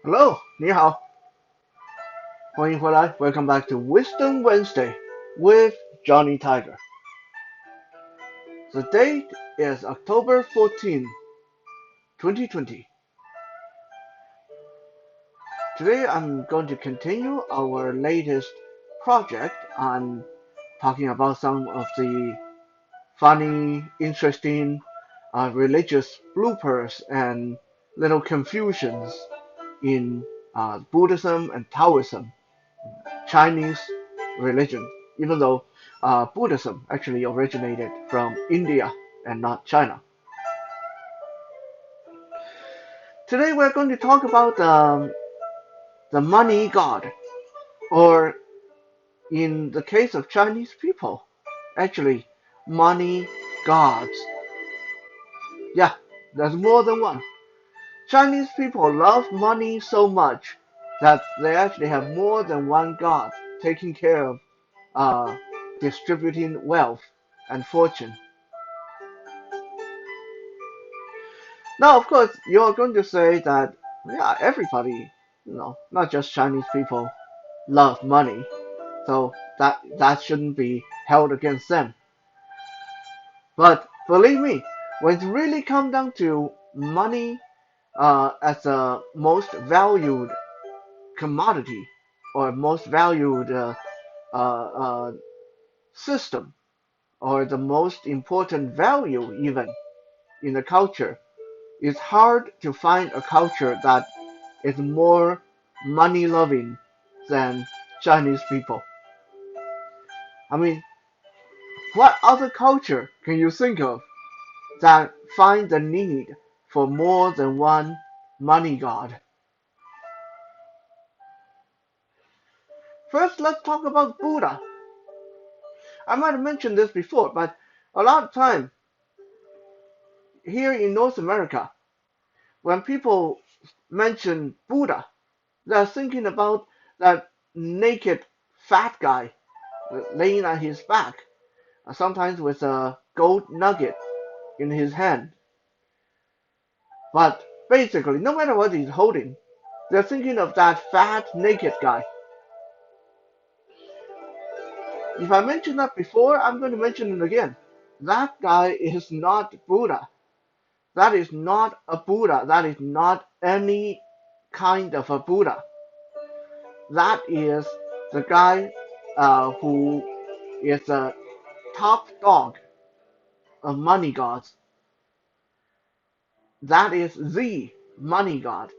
Hello，你好，欢迎回来，Welcome back to Wisdom Wednesday with Johnny Tiger. The date is October 14, 2020. Today I'm going to continue our latest project on talking about some of the funny, interesting religious bloopers and little confusions in Buddhism and Taoism, Chinese religion, even though Buddhism actually originated from India and not China. Today we're going to talk about the money god, or in the case of Chinese people, actually money gods. Yeah, there's more than one. Chinese people love money so much that they actually have more than one god taking care of uh, distributing wealth and fortune. Now, of course, you're going to say that, yeah, everybody, not just Chinese people, love money, so that shouldn't be held against them. But believe me, when it really comes down to money as a most valued commodity or most valued uh, uh, system or the most important value even in the culture, it's hard to find a culture that is more money loving than Chinese people. I mean, what other culture can you think of that find the need for more than one money god? First, let's talk about Buddha. I might have mentioned this before, but a lot of time here in North America, when people mention Buddha, they're thinking about that naked fat guy laying on his back, sometimes with a gold nugget in his hand. But basically, no matter what he's holding, they're thinking of that fat, naked guy. If I mentioned that before, I'm going to mention it again. That guy is not Buddha. That is not a Buddha. That is not any kind of a Buddha. That is the guy who is a top dog of money gods. That is the money god.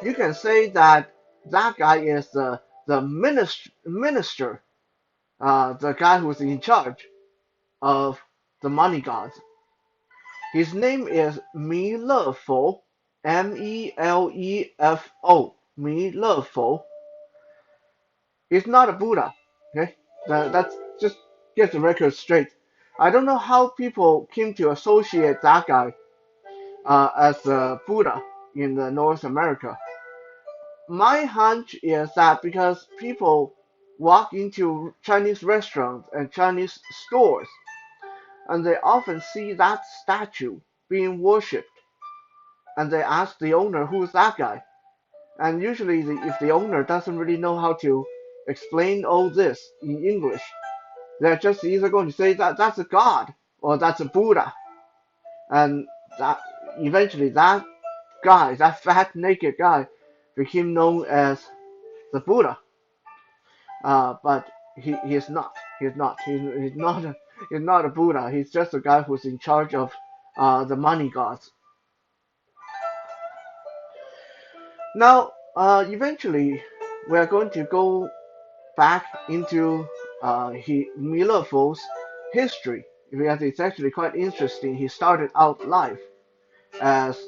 You can say that that guy is the minister, the guy who's in charge of the money gods. His name is Mi Lefo, Melefo, Mi Lefo. He's not a Buddha. Okay, that's just get the record straight. I don't know how people came to associate that guy as a Buddha in the North America. My hunch is that because people walk into Chinese restaurants and Chinese stores, and they often see that statue being worshipped, and they ask the owner, who's that guy? And usually, if the owner doesn't really know how to explain all this in English, they're just either going to say that that's a god or that's a Buddha, and that eventually that guy, that fat naked guy, became known as the Buddha. But he's not. He's not a Buddha. He's just a guy who's in charge of the money gods. Now, eventually, we are going to go back into Milovo's history because it's actually quite interesting. He started out life as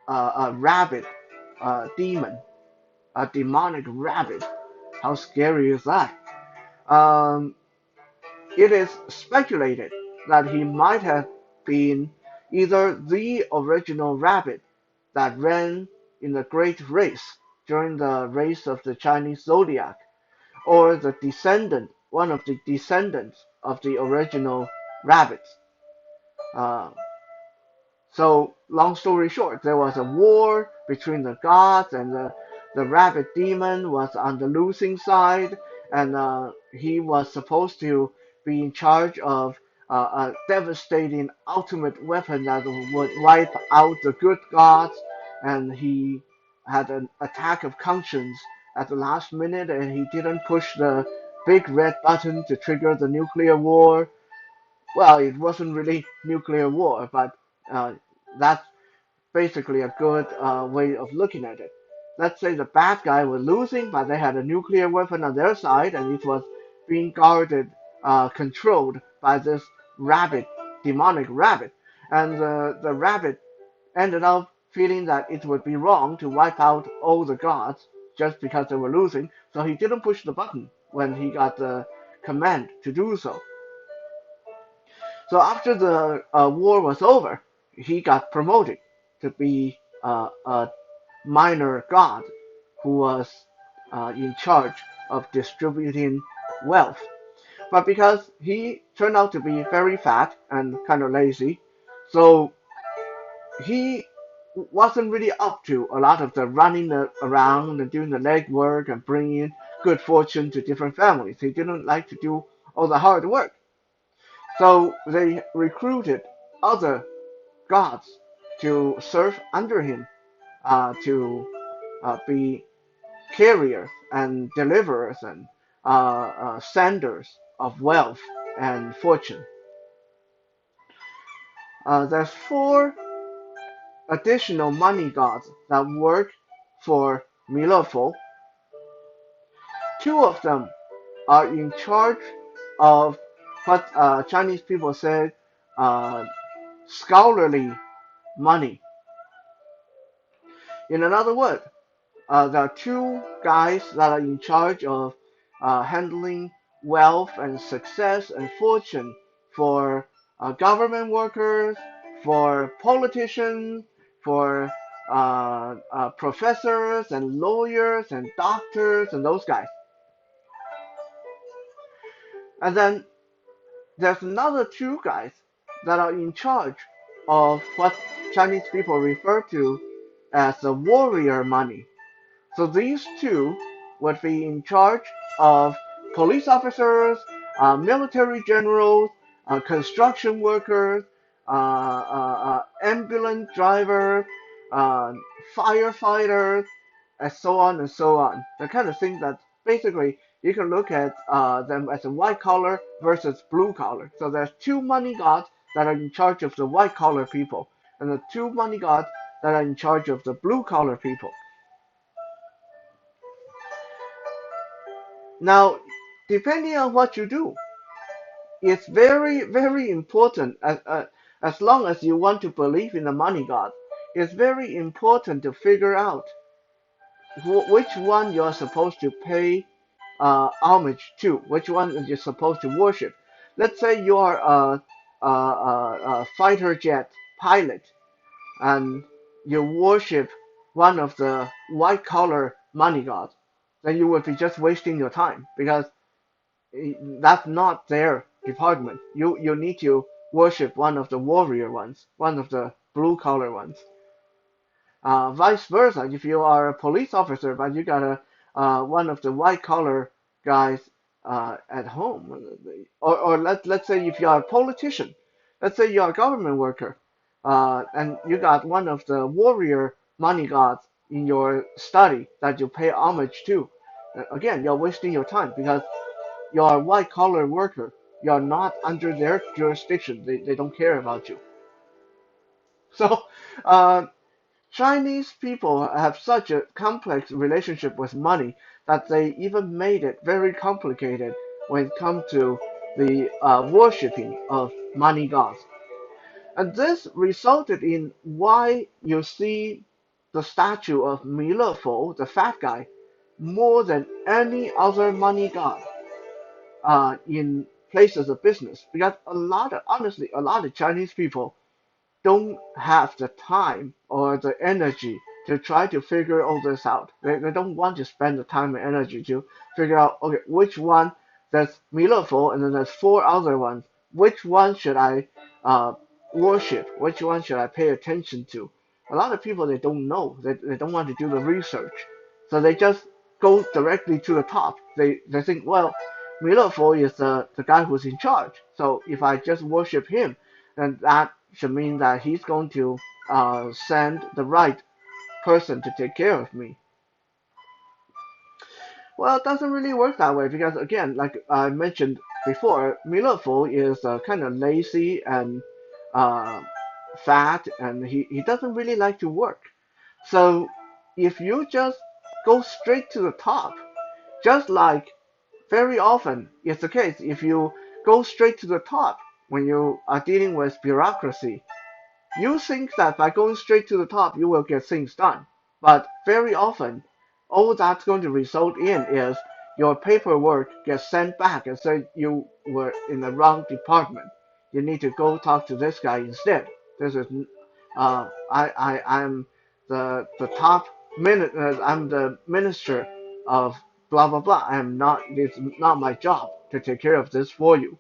a rabbit demon, a demonic rabbit. How scary is that? Um, it is speculated that he might have been either the original rabbit that ran in the Great Race during the race of the Chinese zodiac, or the descendant, one of the descendants of the original rabbits. Uh, so long story short, there was a war between the gods, and the rabbit demon was on the losing side, and he was supposed to be in charge of a devastating ultimate weapon that would wipe out the good gods, and he had an attack of conscience at the last minute, and he didn't push the big red button to trigger the nuclear war. Well, it wasn't really nuclear war, but uh, that's basically a good way of looking at it. Let's say the bad guy was losing, but they had a nuclear weapon on their side, and it was being guarded, controlled by this rabbit, demonic rabbit. And the rabbit ended up feeling that it would be wrong to wipe out all the gods just because they were losing, so he didn't push the button when he got the command to do so. So after the war was over, he got promoted to be a minor god who was in charge of distributing wealth. But because he turned out to be very fat and kind of lazy, so he wasn't really up to a lot of the running around and doing the legwork and bringing good fortune to different families. He didn't like to do all the hard work. So they recruited other gods to serve under him, to be carriers and deliverers and senders of wealth and fortune. There's four additional money gods that work for Milefo. Two of them are in charge of what Chinese people say scholarly money. In another word, there are two guys that are in charge of handling wealth and success and fortune for government workers, for politicians, for professors and lawyers and doctors and those guys. And then there's another two guys that are in charge of what Chinese people refer to as the warrior money. So these two would be in charge of police officers, military generals, construction workers, ambulance drivers, uh, firefighters, and so on and so on. The kind of thing that basically you can look at them as a white collar versus blue collar. So there's two money gods that are in charge of the white collar people, and the two money gods that are in charge of the blue collar people. Now, depending on what you do, it's very, very important, as long as you want to believe in the money god, it's very important to figure out which one you're supposed to pay homage to, which one you're supposed to worship. Let's say you're a fighter jet pilot and you worship one of the white collar money gods, then you would be just wasting your time because that's not their department. You need to worship one of the warrior ones, one of the blue collar ones. Vice versa, if you are a police officer but you got a one of the white collar guys at home, or let's say if you are a politician, let's say you are a government worker, and you got one of the warrior money gods in your study that you pay homage to. Again, you're wasting your time because you're a white collar worker. You're not under their jurisdiction. They don't care about you. So, uh, Chinese people have such a complex relationship with money that they even made it very complicated when it comes to the worshipping of money gods. And this resulted in why you see the statue of Mi Le Fo, the fat guy, more than any other money god in places of business. Because honestly, a lot of Chinese people don't have the time or the energy to try to figure all this out. They don't want to spend the time and energy to figure out, okay, which one there's Milefo and then there's four other ones. Which one should I uh, worship? Which one should I pay attention to? A lot of people they don't know. They don't want to do the research, so they just go directly to the top. They think, well, Milefo is the guy who's in charge. So if I just worship him, then that should mean that he's going to send the right person to take care of me. Well, it doesn't really work that way because, again, like I mentioned before, Milefo is kind of lazy and uh, fat, and he doesn't really like to work. So if you just go straight to the top, just like very often it's the case, if you go straight to the top when you are dealing with bureaucracy, you think that by going straight to the top you will get things done. But very often, all that's going to result in is your paperwork gets sent back and say you were in the wrong department. You need to go talk to this guy instead. This is I'm the top I'm the minister of blah blah blah. I'm not It's not my job to take care of this for you.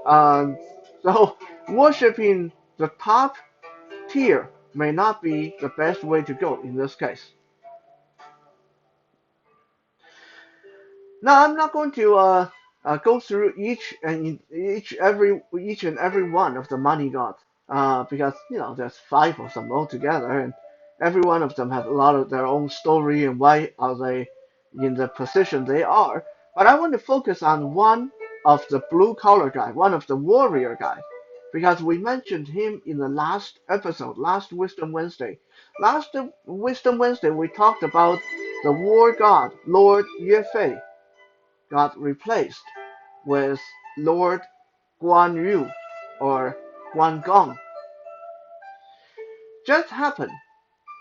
Um, so worshiping the top tier may not be the best way to go in this case. Now I'm not going to go through each and every one of the money gods because there's five of them altogether, and every one of them has a lot of their own story and why are they in the position they are. But I want to focus on one of the blue collar guy, one of the warrior guys, because we mentioned him in the last episode, last Wisdom Wednesday. Last Wisdom Wednesday we talked about the war god Lord Yue Fei got replaced with Lord Guan Yu or Guan Gong. Just happened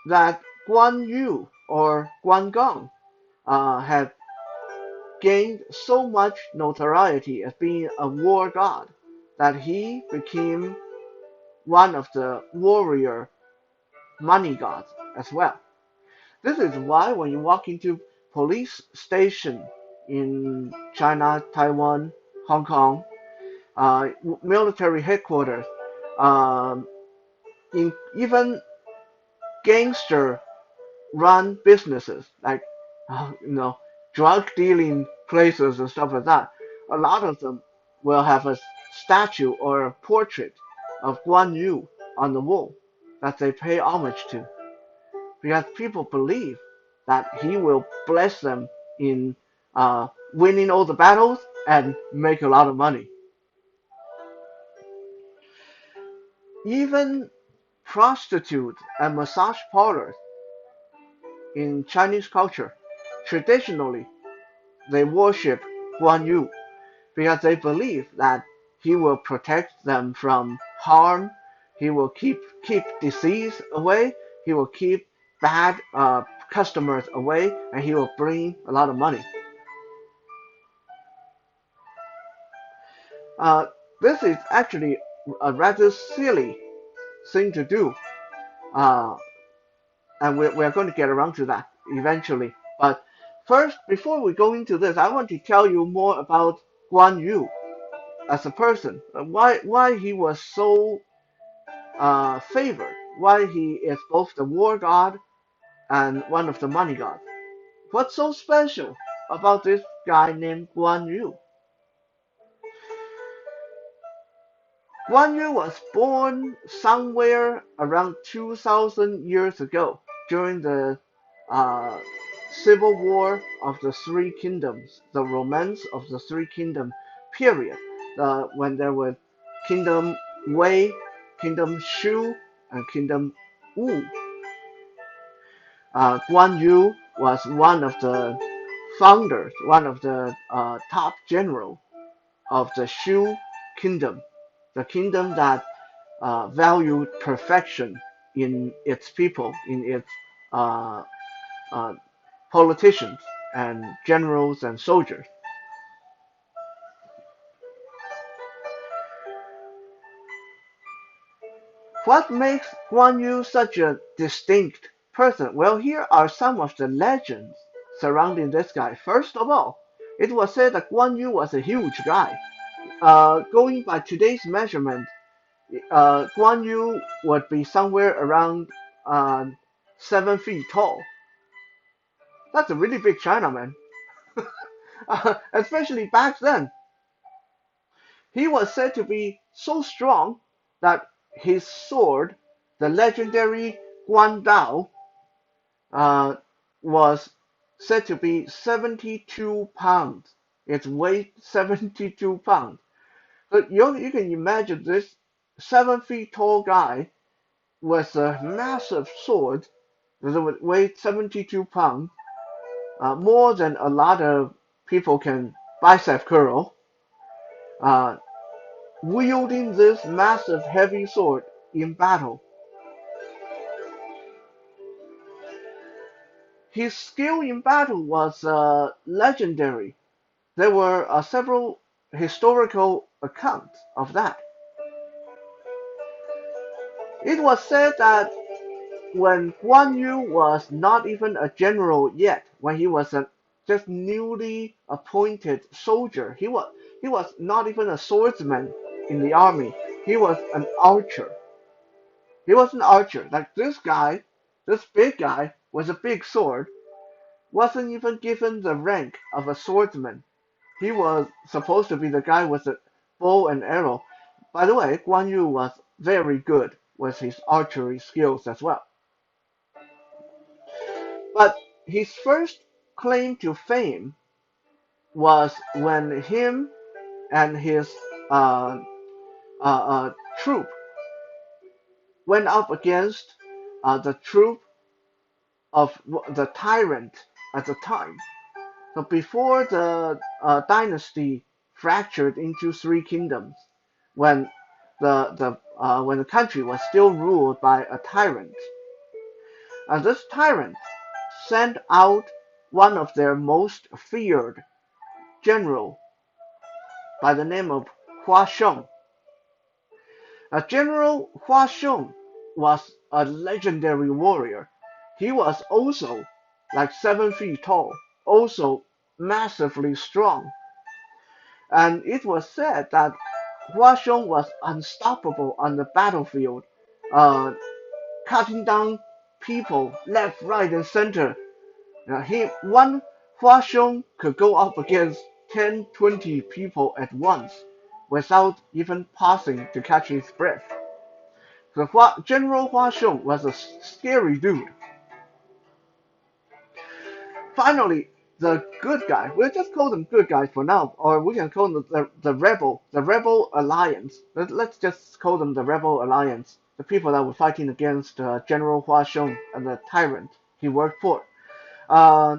that Guan Yu or Guan Gong had gained so much notoriety as being a war god that he became one of the warrior money gods as well. This is why when you walk into police station in China, Taiwan, Hong Kong, military headquarters, um, in even gangster run businesses like drug dealing places and stuff like that. A lot of them will have a statue or a portrait of Guan Yu on the wall that they pay homage to because people believe that he will bless them in winning all the battles and make a lot of money. Even prostitutes and massage parlors in Chinese culture, traditionally, they worship Guan Yu because they believe that he will protect them from harm, he will keep disease away, he will keep bad customers away, and he will bring a lot of money. Uh, this is actually a rather silly thing to do, uh, and we're going to get around to that eventually. But first, before we go into this, I want to tell you more about Guan Yu as a person, why he was so favored, why he is both the war god and one of the money gods. What's so special about this guy named Guan Yu? Guan Yu was born somewhere around 2,000 years ago during the uh, civil war of the Three Kingdoms, the Romance of the Three Kingdoms period, when there was Kingdom Wei, Kingdom Shu, and Kingdom Wu. Guan Yu was one of the founders, one of the top general of the Shu kingdom, the kingdom that valued perfection in its people, in its uh, uh, politicians and generals and soldiers. What makes Guan Yu such a distinct person? Well, here are some of the legends surrounding this guy. First of all, it was said that Guan Yu was a huge guy. Going by today's measurement, Guan Yu would be somewhere around uh, 7 feet tall. That's a really big Chinaman, especially back then. He was said to be so strong that his sword, the legendary Guan Dao, uh, was said to be 72 pounds. Its weight 72 pounds. So you can imagine this 7 feet tall guy with a massive sword that would weigh 72 pounds, more than a lot of people can bicep curl, uh, wielding this massive heavy sword in battle. His skill in battle was legendary. There were several historical accounts of that. It was said that when Guan Yu was not even a general yet, when he was a just newly appointed soldier, he was not even a swordsman in the army. He was an archer. He was an archer. Like this guy, this big guy with a big sword, wasn't even given the rank of a swordsman. He was supposed to be the guy with the bow and arrow. By the way, Guan Yu was very good with his archery skills as well. But his first claim to fame was when him and his uh, troop went up against the troop of the tyrant at the time. So before the dynasty fractured into three kingdoms, when when the country was still ruled by a tyrant, and this tyrant sent out one of their most feared general by the name of Hua Sheng. General Hua Sheng was a legendary warrior. He was also like 7 feet tall, also massively strong. And it was said that Hua Sheng was unstoppable on the battlefield, uh, cutting down people left, right, and center. One Hua Sheng could go up against 10, 20 people at once without even pausing to catch his breath. General Hua Sheng was a scary dude. Finally, the good guy, we'll just call them good guys for now, or we can call them the Rebel Alliance. Let's just call them the Rebel Alliance, the people that were fighting against General Hua Sheng and the tyrant he worked for. Uh,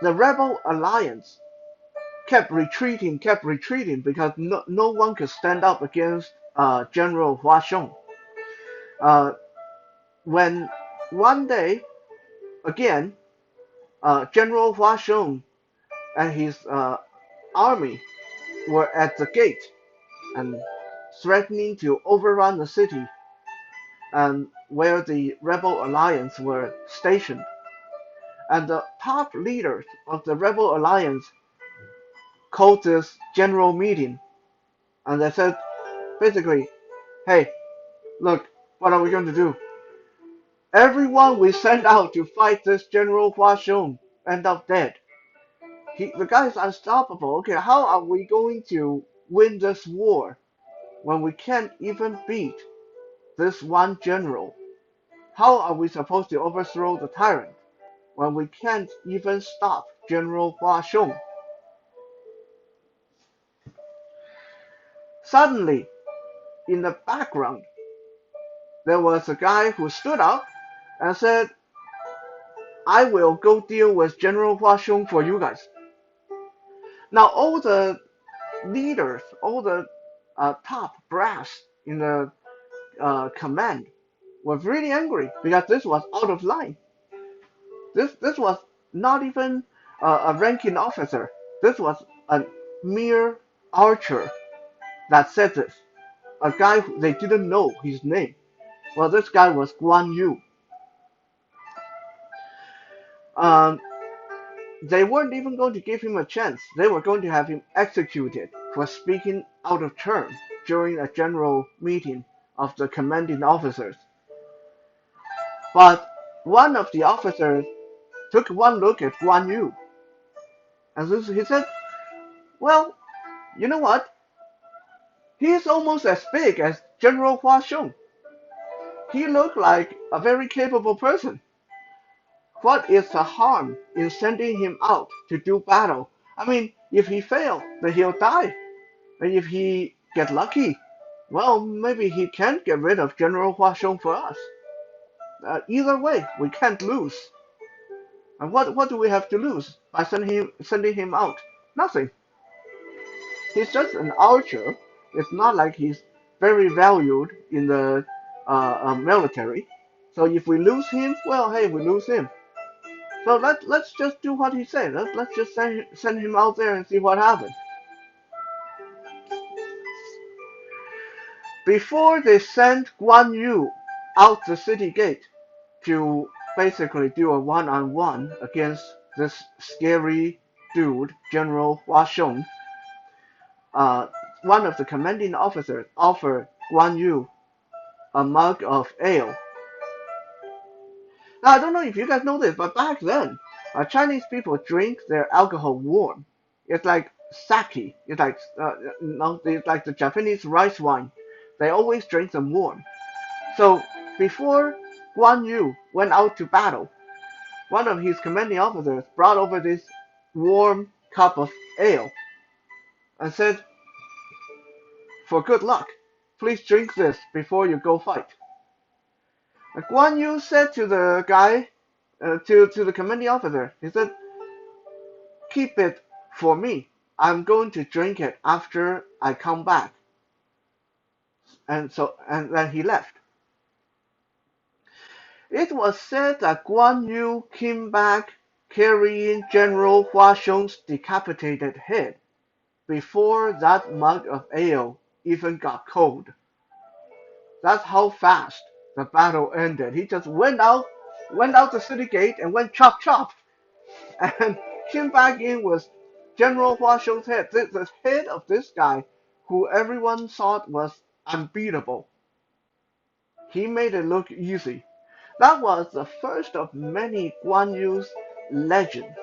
the Rebel Alliance kept retreating because no one could stand up against General Hua Sheng. Uh, when one day, again, General Hua Sheng and his army were at the gate and threatening to overrun the city and where the Rebel Alliance were stationed. And the top leaders of the Rebel Alliance called this general meeting and they said basically, hey, look, what are we going to do? Everyone we sent out to fight this General Hua Sheng end up dead. The guy is unstoppable. Okay, how are we going to win this war when we can't even beat this one general? How are we supposed to overthrow the tyrant when we can't even stop General Hua Sheng? Suddenly, in the background, there was a guy who stood up and said, I will go deal with General Hua Sheng for you guys. Now, all the leaders, all the top brass in the command were really angry because this was out of line. This was not even a ranking officer. This was a mere archer that said this. A guy they didn't know his name. Well, this guy was Guan Yu. Um, they weren't even going to give him a chance. They were going to have him executed for speaking out of turn during a general meeting of the commanding officers. But one of the officers took one look at Guan Yu, and he said, "Well, you know what? He is almost as big as General Hua Xiong. He looked like a very capable person. What is the harm in sending him out to do battle? I mean, if he fails, then he'll die. And if he get lucky, well, maybe he can get rid of General Hua Xiong for us. Either way, we can't lose. And what do we have to lose by sending him out? Nothing. He's just an archer. It's not like he's very valued in the military. So if we lose him, well, hey, we lose him. So let's just do what he said. Let's just send him out there and see what happens." Before they sent Guan Yu out the city gate to basically do a one-on-one against this scary dude, General Hua Xiong, uh, one of the commanding officers offered Guan Yu a mug of ale. Now, I don't know if you guys know this, but back then, Chinese people drink their alcohol warm. It's like sake. It's like no, it's like the Japanese rice wine. They always drink them warm. So before Guan Yu went out to battle, one of his commanding officers brought over this warm cup of ale and said, "For good luck, please drink this before you go fight." And Guan Yu said to the guy, to the commanding officer, he said, "Keep it for me. I'm going to drink it after I come back." And then he left. It was said that Guan Yu came back carrying General Hua Xiong's decapitated head before that mug of ale even got cold. That's how fast the battle ended. He just went out the city gate and went chop chop, and came back in with General Hua Xiong's head, the head of this guy who everyone thought was unbeatable. He made it look easy. That was the first of many Guan Yu's legends.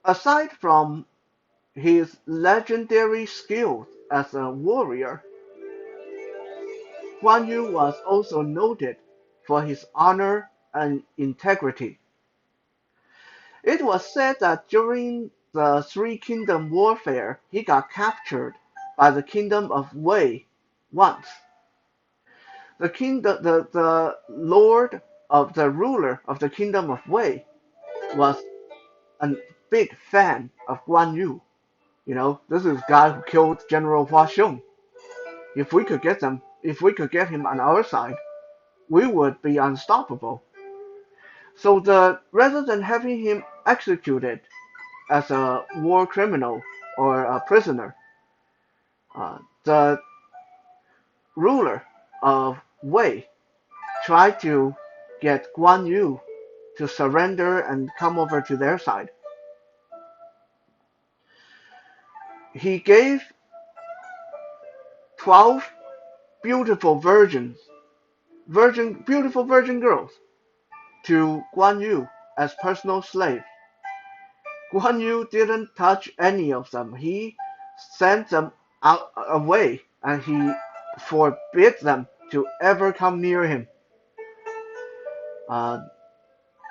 Aside from his legendary skills as a warrior, Guan Yu was also noted for his honor and integrity. It was said that during the Three Kingdom warfare, he got captured by the kingdom of Wei once. The lord of the ruler of the kingdom of Wei was a big fan of Guan Yu. You know, this is the guy who killed General Hua Xiong. If we could get him on our side, we would be unstoppable. So rather than having him executed as a war criminal or a prisoner, the ruler of Wei tried to get Guan Yu to surrender and come over to their side. He gave 12 beautiful beautiful virgin girls to Guan Yu as personal slaves. Guan Yu didn't touch any of them. He sent them out away, and he forbid them to ever come near him. Uh,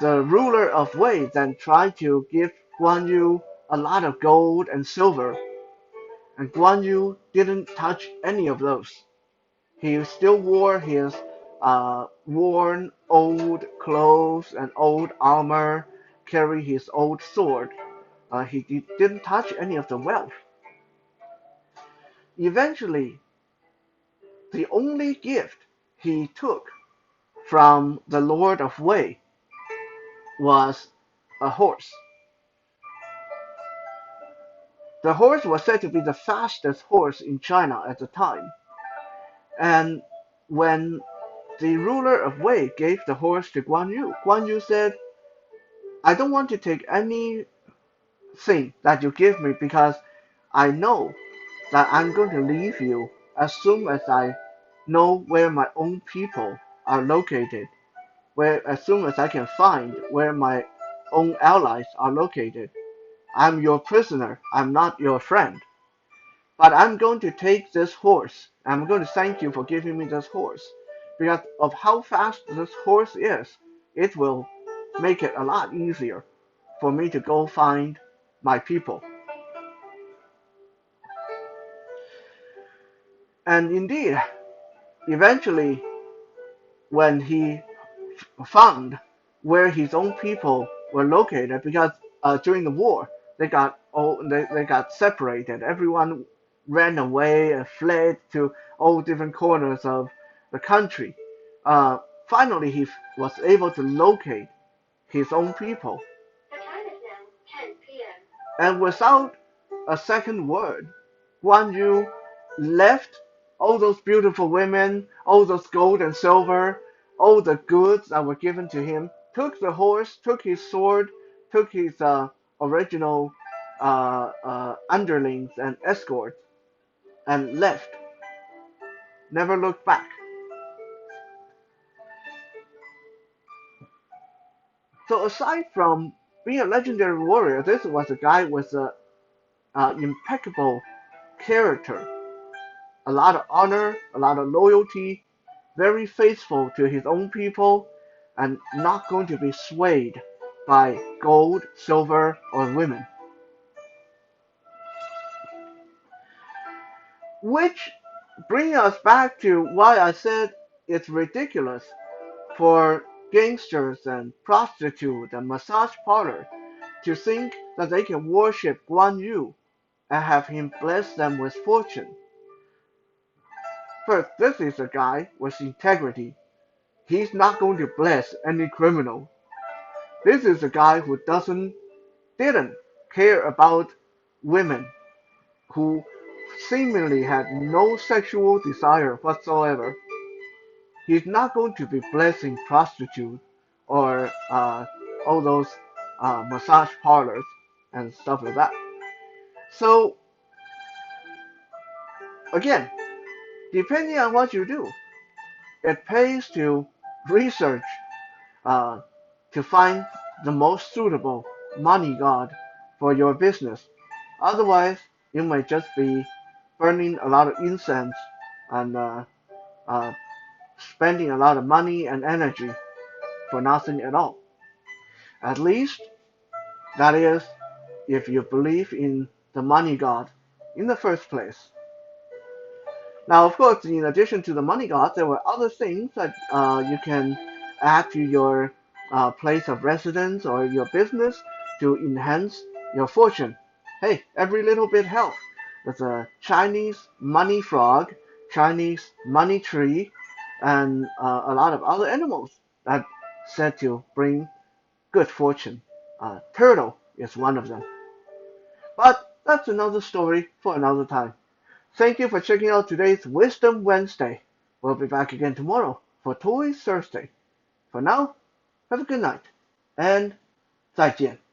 the ruler of Wei then tried to give Guan Yu a lot of gold and silver, and Guan Yu didn't touch any of those. He still wore his worn old clothes and old armor, carried his old sword. He didn't touch any of the wealth. Eventually, the only gift he took from the Lord of Wei was a horse. The horse was said to be the fastest horse in China at the time. And when the ruler of Wei gave the horse to Guan Yu said, "I don't want to take anything that you give me because I know that I'm going to leave you as soon as I know where my own people are located, where as soon as I can find where my own allies are located. I'm your prisoner, I'm not your friend. But I'm going to take this horse. I'm going to thank you for giving me this horse. Because of how fast this horse is, it will make it a lot easier for me to go find my people. And indeed, eventually, when he found where his own people were located, because during the war they got separated. Everyone ran away and fled to all different corners of the country. Uh, Finally, he was able to locate his own people. The time is now 10 p.m. And without a second word, Guan Yu left all those beautiful women, all those gold and silver, all the goods that were given to him, took the horse, took his sword, took his original underlings and escorts, and left. Never looked back. So aside from being a legendary warrior, this was a guy with a impeccable character, a lot of honor, a lot of loyalty, very faithful to his own people, and not going to be swayed by gold, silver, or women. Which brings us back to why I said it's ridiculous for gangsters and prostitutes and massage parlors to think that they can worship Guan Yu and have him bless them with fortune. First, this is a guy with integrity. He's not going to bless any criminal. This is a guy who didn't care about women, who seemingly had no sexual desire whatsoever. He's not going to be blessing prostitutes or all those massage parlors and stuff like that. So again, depending on what you do, it pays to research uh, to find the most suitable money god for your business. Otherwise, you might just be burning a lot of incense and uh, spending a lot of money and energy for nothing at all. At least, that is, if you believe in the money god in the first place. Now, of course, in addition to the money god, there were other things that you can add to your place of residence or your business to enhance your fortune. Hey, every little bit helps. There's a Chinese money frog, Chinese money tree, and a lot of other animals that said to bring good fortune. Turtle is one of them. But that's another story for another time. Thank you for checking out today's Wisdom Wednesday. We'll be back again tomorrow for Toy Thursday. For now, have a good night and 再见.